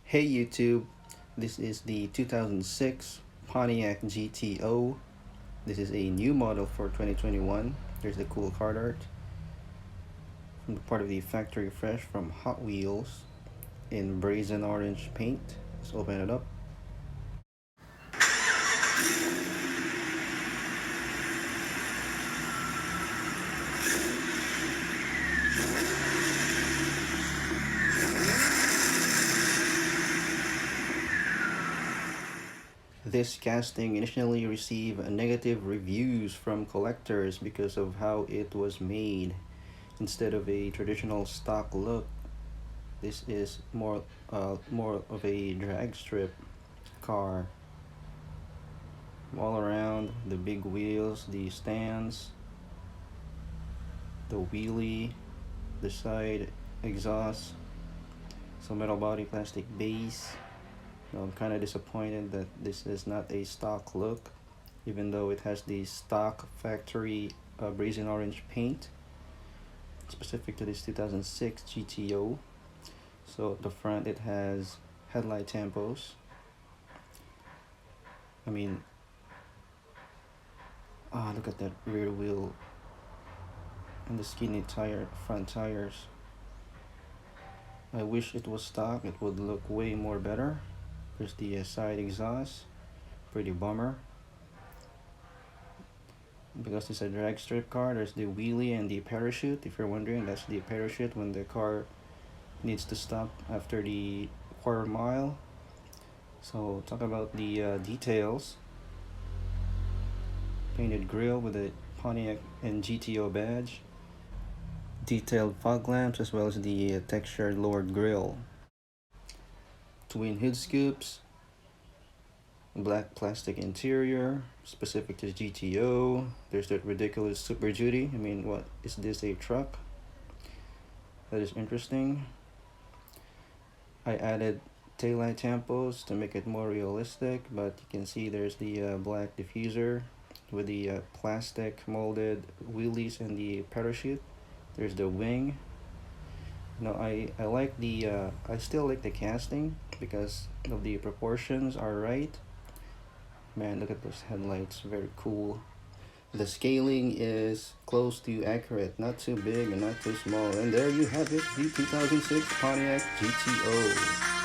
Hey YouTube, this is the 2006 Pontiac GTO. This is a new model for 2021. There's the cool card art from the part of the factory fresh from Hot Wheels in brazen orange paint. Let's open it up. This casting initially received negative reviews from collectors because of how it was made. Instead of a traditional stock look, this is more of a drag strip car. All around, the big wheels, the stands, the wheelie, the side exhaust, some metal body, plastic base. I'm kind of disappointed that this is not a stock look, even though it has the stock factory brazen orange paint specific to this 2006 GTO. So at the front it has headlight tampos. Look at that rear wheel and the skinny front tires. I wish it was stock, it would look way more better. There's the side exhaust, pretty bummer. Because it's a drag strip car, there's the wheelie and the parachute. If you're wondering, that's the parachute when the car needs to stop after the quarter mile. So talk about the details. Painted grille with a Pontiac and GTO badge. Detailed fog lamps as well as the textured lowered grille. Twin hood scoops, black plastic interior specific to GTO. There's that ridiculous Super Duty. What is this, a truck? That is interesting. I added taillight tampos to make it more realistic, but you can see there's the black diffuser with the plastic molded wheelies and the parachute. There's the wing. I like I still like the casting because of the proportions are right. Man, look at those headlights, very cool. The scaling is close to accurate, not too big and not too small. And there you have it, the 2006 Pontiac GTO.